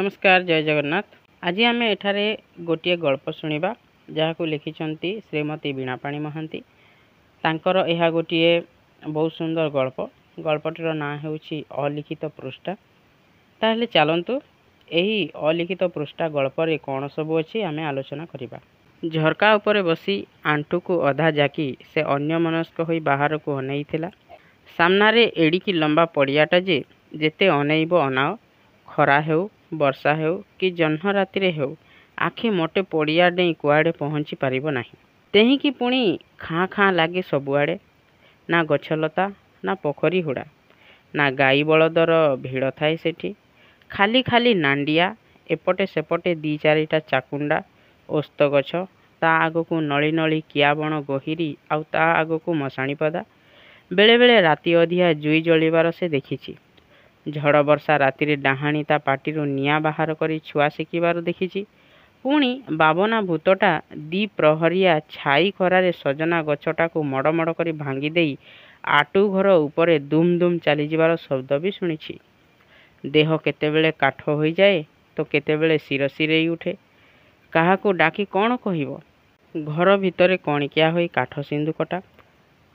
नमस्कार जय जगन्नाथ। आज आम एठारे गोटे गल्प शुणा जहाँ लिखिंट श्रीमती वीणापाणी महांती। तांकर यह गोटे बहुत सुंदर गल्प। गल्पटर ना हूँ अलिखित पृष्ठा। ताहले चलतु यही अलिखित पृष्ठा गल्पर कौन सब अच्छी आम आलोचना करवा। झरका उपरे बसी आंटू को अधा जाकी से अन्य मनस्क हो बाहर को अनई थिला। सामनारे एडिकी लंबा पड़ियाटा जेते अनईब अनाओ, खरा हेउ वर्षा हेउ कि जह्न राति हेउ आखि मोटे पड़िया डेई कुआड़े पहुँची पारिब नाही। तेहिकी पुणी खाँ खाँ लागे सबुआड़े। ना गछलता ना पोखरी हुड़ा ना गाई बलदर भिड़ थाए सेठी। खाली खाली नांडिया, एपटे सेपटे दी चारिटा चाकुंडा ओस्त गछ, ता आगकू नली नली किया बण गहिरी आउ ता आगकू मशाणी पदा। बेले बेले राति अधिया जुई जलिबार से देखिछि। झड़ वर्षा राति डाहाणी ता पाटिरू निआं बाहर करी छुआ शिखिबार देखिछि। पुणी बाबना भूतटा दी प्रहरिया छाई खरारे सजना गछटा को मड़ मड़ करी भांगी देई आटू घर उपरे दुम दुम चली जिबार शब्द भी शुणिछि। देह केतेबेले काठ हो जाए तो केतेबेले सिर सिरेई उठे। काहाको डाकी कौन कहिबो। घर भितरे कणिकिया होई काठ सिंधुकटा,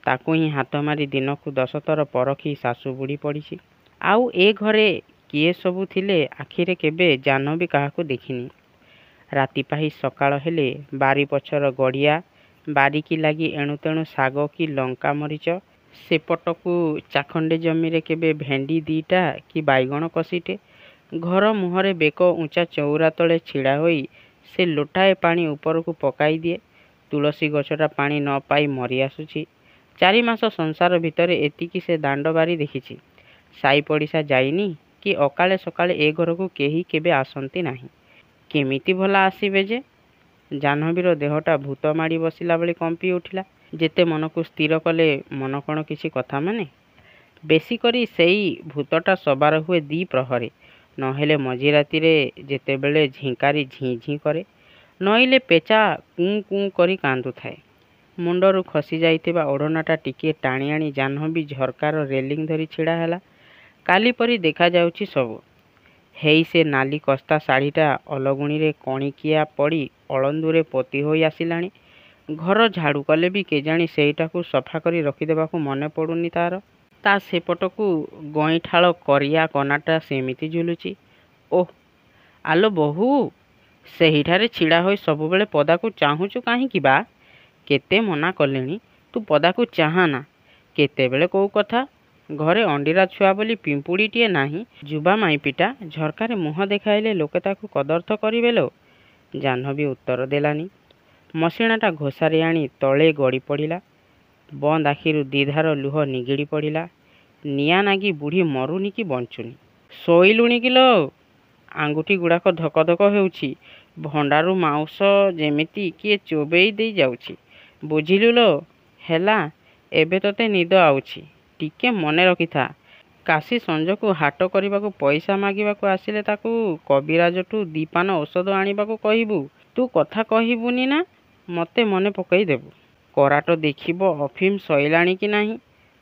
ताकू ही हाथ मारी दिन को 10 थर परखी सासू बुढ़ी पड़ी। आउ ए घरे किए सबू थिले आखिरे केबे जान भी काहाको देखिनी। राति पाही सकाळ हेले बारी पछर गड़िया बारिकी लगी एणु तेणु साग कि लंका मरीच, सेपटकू चाखंडे जमी रे केबे भेंडी दीटा कि बैगण कसीटे। घर मुहरे बेक ऊंचा चौरा तले छिड़ा होई से लोटाए पानी ऊपर को पकाई दिए। तुलसी गछटा पानी न पाई मरी आसुची। 4 मास संसार भितरे एतिकी से दांड बारी देखिछि। साई पड़िशा जाइनी कि अकाले सकाले ए घर को केही केबे आसंती नाही। केमिति भला आसीबे जे। जाह्नवीर देहटा भूत माड़ी बसिला बेले कंपी उठिला। जेते मन को स्थिर कले मन कण किछि कथा माने। बेसी करी सेई भूतटा सवार हुए दी प्रहरे, नहेले मझी राति रे जेतेबेले झिंकारी झी झी करे, नइले पेचा कूं कूं करी कांदु थाए। मुंडरू खसी जाइथिबा ओढ़नाटा टिके टाणी आनी जाह्नवी झरकार रेलिंग धरी छिड़ा हैला। काली परी देखा जाउछि सबु। हेई से नाली कस्ता शाढ़ीटा अलगुणी रे कणिकिया पड़ी अलंदुरे पोती होई आसिलाणी। घर झाड़ू कले भी केजाणी सेईटाकू सफा करी रखिदेबाकू मने पड़ुनी तार। ता सेपटकू गईठाଳ करिया कनाटा सेमिति झुलुची। ओह आलो बहु, सेहिठारे छिड़ा होई सबुबेले पदाकू चाहुचु काहींकी बा? केते मना कलेनी तू पदाकू चाहाना। केतेबेले कौ कथा। घरे अंडीरा छुआ बोली पिंपुड़ीटीए नाही, जुबा माइपिटा झरकारे मुह देखाइले लोके ताकू कदर्थ करिवे लो। जाह्नवी उत्तर देलानी। मसिणाटा घोषारी आनी तले गड़ी पड़िला। बंद आखिरु दीधार लुह निगिड़ी पड़िला। निया नागी बुढ़ी मरुनी कि बंचुनी। शोइलुणी किलो? आंगुठी गुड़ाक धक धक हेउछि। भंडारू माउस जेमिति किए चोबेई देई जाउछि। बुझिलु लो? हेला एबे तते निद आउछि। टिके मने रखिथा, काशी संजकू हाट करबाकू पैसा मागिबाकू आसिले ताकू कबिराजटू 2 पान औषध आनिबाकू कहिबू। तू कथा कहिबुनी ना, मते मने पकई देबू। कराट देखिबो अफिम सइलाणी कि नाही।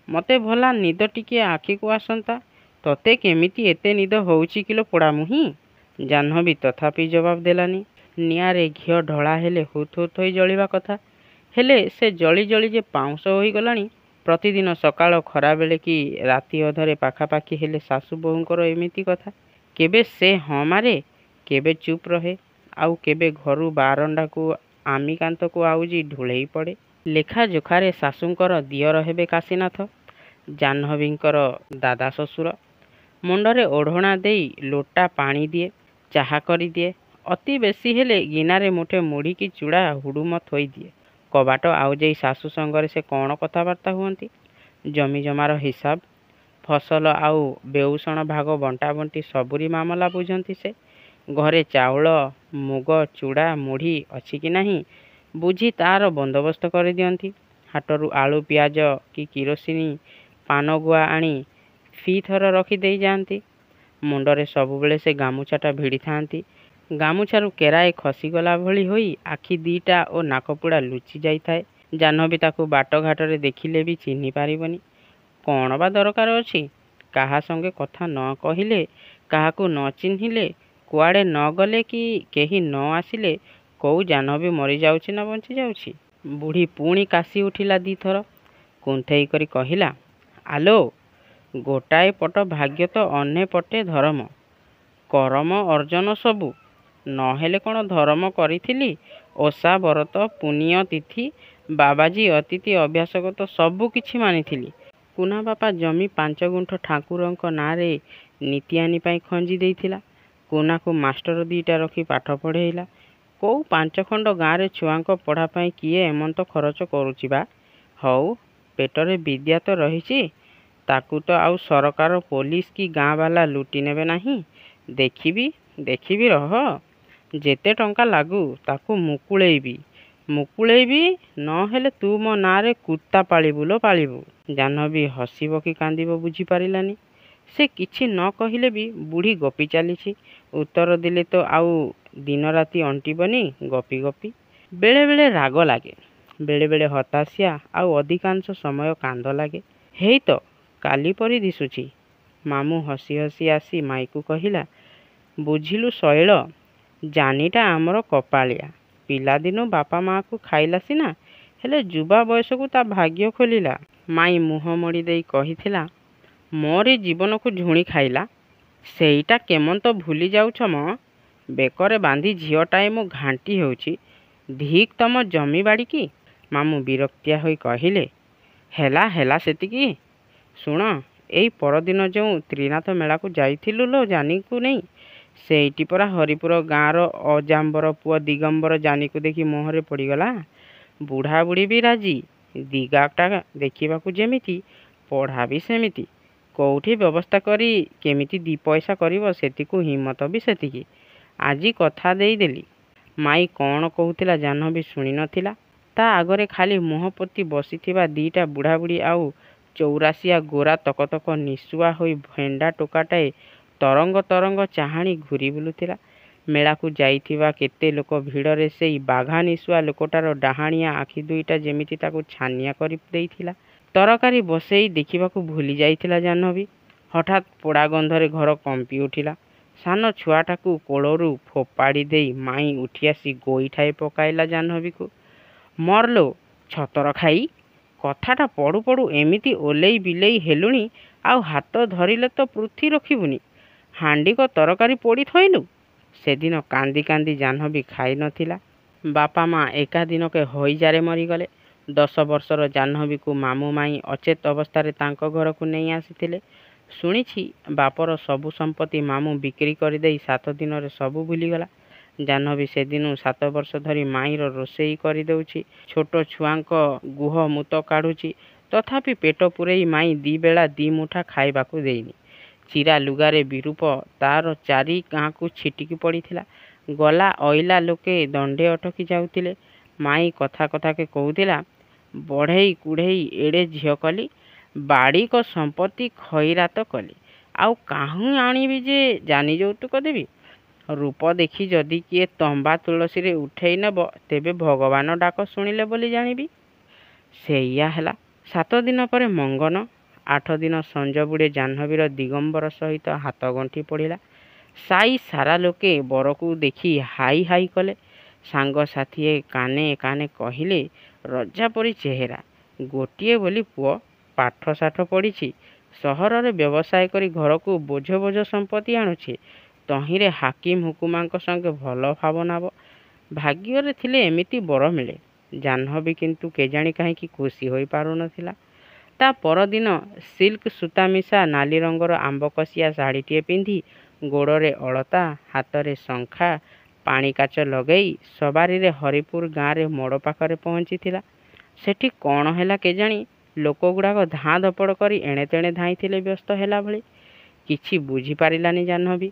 मते भला निद टिके आखी को आसंता। तते केमिति एते निद होउछि किलो पोड़ा मुही। जाह्नवी तथापि जवाब देलानी। निआरे घिओ ढला हेले हुत हुत होई जलिबा कथा, हेले से जली जली जे पाउंस होई गलानी। प्रतिदिन सकाळ खरा बेले कि राति अधरे पाखापाखी हेले सासू बोहूंकर एमिति कथा। केबे से हाँ मारे, केबे चुप रहे, आउ केबे घरू बारंडा को आमिकांत को आउजी ढुलेई पड़े। लेखा जोखारे सासूंकर दियर हेबे काशीनाथ, जाह्नवींकर दादा शशुर। मुंडरे ओढ़णा देई लोटा पानी दिए, चाहा करी दिए। अति बेसी हेले गिनारे मुठे मुढ़ी की चूड़ा हुड़ुम थोई दिए। कबाट आउजेई सासू संगरे से कौन कथबार्ता हुअंती। जमी जमार हिसाब, फसल आउ बेउषण भाग बंटा बंटी सबुरी मामला बुझंती से। घरे चाउल मुग चूड़ा मुढ़ी अछि कि नाही बुझी तार बंदोबस्त कर दियंती। हाटरू आलू पियाज कि किरोसिनी पान गुआ आनी फी थर रखी देई जाती। मुंडरे सबुबेले से गामुछाटा भिड़ी थांती। गामुछारू केराए खसीगला भली होई आखि दीटा ओ नाकपुड़ा लुचि जाई थाए। जाह्नवी ताकू बाट घाटरे देखिले भी चिन्हि पारिबनी। कौन बा दरकार अछि। काहा संगे कथा न कहिले, काहाकू न चिन्हिले କୁଆଡ଼େ ନ ଗଲେ କି କେହି ନ ଆସିଲେ କୋଉ ଜାହ୍ନବୀ ମରିଯାଉଛି ନା ବଞ୍ଚି ଯାଉଛି। ବୁଢ଼ୀ ପୁଣି କାଶି ଉଠିଲା ଦିଥର। କୁନ୍ଥେଇ କରି କହିଲା, ଆଲୋ, ଗୋଟାଏ ପଟ ଭାଗ୍ୟ ତ ଅନ୍ୟ ପଟେ ଧରମ। କରମ ଅର୍ଜନ ସବୁ। ନହେଲେ କ'ଣ ଧରମ କରିଥିଲି। ଓଷା ବରତ ପୁଣ୍ୟ ତିଥି ବାବାଜୀ ଅତିଥି ଅଭ୍ୟାସଗତ ସବୁ କିଛି ମାନିଥିଲି। କୁନା ବାପା ଜମି 5 ଗୁଣ୍ଠ ଠାକୁରଙ୍କ ନାଁରେ ନିତିଆନି ପାଇଁ ଖଞ୍ଜି ଦେଇଥିଲା। କୁନାକୁ ମାଷ୍ଟର 2ଟା ରଖି ପାଠ ପଢ଼େଇଲା। କୋଉ 5 ଖଣ୍ଡ ଗାଁରେ ଛୁଆଙ୍କ ପଢ଼ା ପାଇଁ କିଏ ଏମନ୍ତ ଖରଚ କରୁଛି ବା। ହଉ, ପେଟରେ ବିଦ୍ୟା ତ ରହିଛି, ତାକୁ ତ ଆଉ ସରକାର ପୋଲିସ କି ଗାଁ ବାଲା ଲୁଟି ନେବେ ନାହିଁ। ଦେଖିବି ରହ। ଯେତେ ଟଙ୍କା ଲାଗୁ ତାକୁ ମୁକୁଳେଇବି, ନହେଲେ ତୁ ମୋ ନାଁରେ କୁତା ପାଳିବୁ ଲୋ ପାଳିବୁ। ଜାହ୍ନବୀ ହସିବ କି କାନ୍ଦିବ ବୁଝିପାରିଲାନି। ସେ କିଛି ନ କହିଲେ ବି ବୁଢ଼ୀ ଗପି ଚାଲିଛି। ଉତ୍ତର ଦେଲେ ତ ଆଉ ଦିନ ରାତି ଅଣ୍ଟିବନି ଗପି ଗପି। ବେଳେବେଳେ ରାଗ ଲାଗେ, ବେଳେବେଳେ ହତାଶିଆ, ଆଉ ଅଧିକାଂଶ ସମୟ କାନ୍ଦ ଲାଗେ। ହେଇ ତ କାଲି ପରି ଦିଶୁଛି। ମାମୁଁ ହସି ହସି ଆସି ମାଇକୁ କହିଲା, ବୁଝିଲୁ ଶୈଳ, ଜାନିଟା ଆମର କପାଳିଆ। ପିଲାଦିନୁ ବାପା ମାଆକୁ ଖାଇଲା ସିନା, ହେଲେ ଯୁବା ବୟସକୁ ତା ଭାଗ୍ୟ ଖୋଲିଲା। ମାଇଁ ମୁହଁ ମୋଡ଼ି ଦେଇ କହିଥିଲା, ମୋରି ଜୀବନକୁ ଝୁଣି ଖାଇଲା। ସେଇଟା କେମନ୍ତ ଭୁଲି ଯାଉଛ ମ। ବେକରେ ବାନ୍ଧି ଝିଅଟାଏ ମୁଁ ଘାଣ୍ଟି ହେଉଛି। ଧିକ୍ ତମ ଜମି ବାଡ଼ି କି। ମାମୁଁ ବିରକ୍ତିଆ ହୋଇ କହିଲେ, ହେଲା ସେତିକି। ଶୁଣ, ଏଇ ପରଦିନ ଯେଉଁ ତ୍ରିନାଥ ମେଳାକୁ ଯାଇଥିଲୁ ଲୋ ଜାନିକୁ ନେଇ, ସେଇଠି ପରା ହରିପୁର ଗାଁର ଅଜାମ୍ବର ପୁଅ ଦିଗମ୍ବର ଜାନିକୁ ଦେଖି ମୋହରେ ପଡ଼ିଗଲା। ବୁଢ଼ା ବୁଢ଼ୀ ବି ରାଜି। ଦିଗାଟା ଦେଖିବାକୁ ଯେମିତି, ପଢ଼ା ବି ସେମିତି। କୋଉଠି ବ୍ୟବସ୍ଥା କରି କେମିତି 2 ପଇସା କରିବ ସେଥିକୁ ହିମ୍ମତ ବି ସେତିକି। ଆଜି କଥା ଦେଇଦେଲି। ମାଇଁ କ'ଣ କହୁଥିଲା ଜାହ୍ନବୀ ଶୁଣି ନଥିଲା। ତା ଆଗରେ ଖାଲି ମୁହଁ ପୋତି ବସିଥିବା 2ଟା ବୁଢ଼ାବୁଢ଼ୀ ଆଉ ଚୌରାସିଆ ଗୋରା ତକତକ ନିଶୁଆ ହୋଇ ଭେଣ୍ଡା ଟୋକାଟାଏ ତରଙ୍ଗ ତରଙ୍ଗ ଚାହାଣି ଘୂରି ବୁଲୁଥିଲା। ମେଳାକୁ ଯାଇଥିବା କେତେ ଲୋକ ଭିଡ଼ରେ ସେଇ ବାଘା ନିଶୁଆ ଲୋକଟାର ଡାହାଣିଆ ଆଖି 2ଟା ଯେମିତି ତାକୁ ଛାନିଆ କରି ଦେଇଥିଲା। ତରକାରୀ ବସେଇ ଦେଖିବାକୁ ଭୁଲି ଯାଇଥିଲା ଜାହ୍ନବୀ। ହଠାତ୍ ପୋଡ଼ା ଗନ୍ଧରେ ଘର କମ୍ପି ଉଠିଲା। ସାନ ଛୁଆଟାକୁ କୋଳରୁ ଫୋପାଡ଼ି ଦେଇ ମାଇଁ ଉଠି ଆସି ଗୋଇଠାଏ ପକାଇଲା ଜାହ୍ନବୀକୁ। ମରଲୋ ଛତର ଖାଇ, କଥାଟା ପଡ଼ୁ ପଡ଼ୁ ଏମିତି ଓଲେଇ ବିଲେଇ ହେଲୁଣି, ଆଉ ହାତ ଧରିଲେ ତ ପୃଥି ରଖିବୁନି। ହାଣ୍ଡିକ ତରକାରୀ ପୋଡ଼ି ଥୋଇଲୁ। ସେଦିନ କାନ୍ଦି କାନ୍ଦି ଜାହ୍ନବୀ ଖାଇ ନଥିଲା। ବାପା ମା ଏକା ଦିନକେ ହଇଜାରେ ମରିଗଲେ। 10 ବର୍ଷର ଜାହ୍ନବୀକୁ ମାମୁଁ ମାଇଁ ଅଚେତ ଅବସ୍ଥାରେ ତାଙ୍କ ଘରକୁ ନେଇ ଆସିଥିଲେ। ଶୁଣିଛି ବାପର ସବୁ ସମ୍ପତ୍ତି ମାମୁଁ ବିକ୍ରି କରିଦେଇ 7 ଦିନରେ ସବୁ ଭୁଲିଗଲା। ଜାହ୍ନବୀ ସେଦିନୁ 7 ବର୍ଷ ଧରି ମାଇଁର ରୋଷେଇ କରିଦେଉଛି, ଛୋଟ ଛୁଆଙ୍କ ଗୁହ ମୁତ କାଢ଼ୁଛି। ତଥାପି ପେଟ ପୂରେଇ ମାଇଁ 2 ବେଳା 2 ମୁଠା ଖାଇବାକୁ ଦେଇନି। ଚିରା ଲୁଗାରେ ବିରୂପ ତାର 4 ଗାଁକୁ ଛିଟିକି ପଡ଼ିଥିଲା। ଗଲା ଅଇଲା ଲୋକେ ଦଣ୍ଡେ ଅଟକି ଯାଉଥିଲେ। ମାଇଁ କଥା କଥାକେ କହୁଥିଲା, ବଢ଼େଇ କୁଢ଼େଇ ଏଡ଼େ ଝିଅ କଲି, ବାଡ଼ିକ ସମ୍ପତ୍ତି ଖଇରାତ କଲି, ଆଉ କାହୁଁ ଆଣିବି ଯେ ଜାନି ଯୌତୁକ ଦେବି। ରୂପ ଦେଖି ଯଦି କିଏ ତମ୍ବା ତୁଳସୀରେ ଉଠେଇ ନେବ, ତେବେ ଭଗବାନ ଡାକ ଶୁଣିଲେ ବୋଲି ଜାଣିବି। ସେଇଆ ହେଲା। 7 ଦିନ ପରେ ମଙ୍ଗନ। 8 ଦିନ ସଞ୍ଜ ବୁଡ଼େ ଜାହ୍ନବୀର ଦିଗମ୍ବର ସହିତ ହାତ ଗଣ୍ଠି ପଡ଼ିଲା। ସାଇ ସାରା ଲୋକେ ବରକୁ ଦେଖି ହାଇ ହାଇ କଲେ। ସାଙ୍ଗସାଥିଏ କାନେ କାନେ କହିଲେ, ରଜା ପରି ଚେହେରା, ଗୋଟିଏ ବୋଲି ପୁଅ, ପାଠ ସାଠ ପଢ଼ିଛି, ସହରରେ ବ୍ୟବସାୟ କରି ଘରକୁ ବୋଝ ବୋଝ ସମ୍ପତ୍ତି ଆଣୁଛି। ତହିଁରେ ହାକିମ ହୁକୁମାଙ୍କ ସଙ୍ଗେ ଭଲ ଭାବନାବ। ଭାଗ୍ୟରେ ଥିଲେ ଏମିତି ବର ମିଳେ। ଜାହ୍ନବୀ କିନ୍ତୁ କେଜାଣି କାହିଁକି ଖୁସି ହୋଇ ପାରୁନଥିଲା। ତା ପରଦିନ ସିଲ୍କ ସୂତା ମିଶା ନାଲି ରଙ୍ଗର ଆମ୍ବକଷିଆ ଶାଢ଼ୀଟିଏ ପିନ୍ଧି, ଗୋଡ଼ରେ ଅଳତା, ହାତରେ ଶଙ୍ଖା, ପାଣି କାଚ ଲଗେଇ ସବାରିରେ ହରିପୁର ଗାଁରେ ମୋଡ଼ ପାଖରେ ପହଞ୍ଚିଥିଲା। ସେଠି କ'ଣ ହେଲା କେଜାଣି, ଲୋକଗୁଡ଼ାକ ଧାଁ ଧପଡ଼ କରି ଏଣେ ତେଣେ ଧାଇଁଥିଲେ ବ୍ୟସ୍ତ ହେଲା ଭଳି। କିଛି ବୁଝିପାରିଲାନି ଜାହ୍ନବୀ।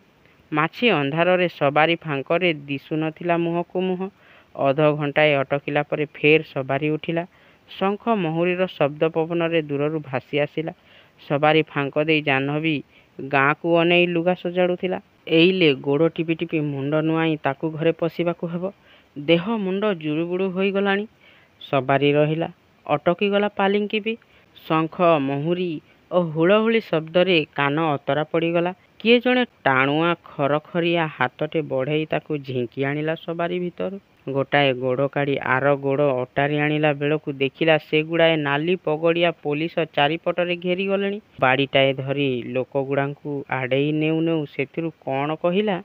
ମାଛି ଅନ୍ଧାରରେ ସବାରି ଫାଙ୍କରେ ଦିଶୁ ନଥିଲା ମୁହଁକୁ ମୁହଁ। ଅଧ ଘଣ୍ଟାଏ ଅଟକିଲା ପରେ ଫେର ସବାରି ଉଠିଲା। ଶଙ୍ଖ ମହୁରୀର ଶବ୍ଦ ପବନରେ ଦୂରରୁ ଭାସି ଆସିଲା। ସବାରି ଫାଙ୍କ ଦେଇ ଜାହ୍ନବୀ ଗାଁକୁ ଅନେଇ ଲୁଗା ସଜାଡ଼ୁଥିଲା। ଏଇଲେ ଗୋଡ଼ ଟିପି ଟିପି ମୁଣ୍ଡ ନୁଆଇଁ ତାକୁ ଘରେ ପଶିବାକୁ ହେବ। ଦେହ ମୁଣ୍ଡ ଜୁଡ଼ୁବୁଡ଼ୁ ହୋଇଗଲାଣି। ସବାରି ରହିଲା, ଅଟକିଗଲା ପାଲିଙ୍କି ବି। ଶଙ୍ଖ ମହୁରୀ ଓ ହୁଳହୁଳି ଶବ୍ଦରେ କାନ ଅତରା ପଡ଼ିଗଲା। କିଏ ଜଣେ ଟାଣୁଆ ଖରଖରିଆ ହାତଟେ ବଢ଼େଇ ତାକୁ ଝିଙ୍କି ଆଣିଲା ସବାରି ଭିତରୁ। ଗୋଟାଏ ଗୋଡ଼ କାଢ଼ି ଆର ଗୋଡ଼ ଅଟାରି ଆଣିଲା ବେଳକୁ ଦେଖିଲା ସେଗୁଡ଼ାଏ ନାଲି ପଗଡ଼ିଆ ପୋଲିସ ଚାରିପଟରେ ଘେରି ଗଲେଣି। ବାଡ଼ିଟାଏ ଧରି ଲୋକଗୁଡ଼ାଙ୍କୁ ଆଡ଼େଇ ନେଉ ନେଉ ସେଥିରୁ କ'ଣ କହିଲା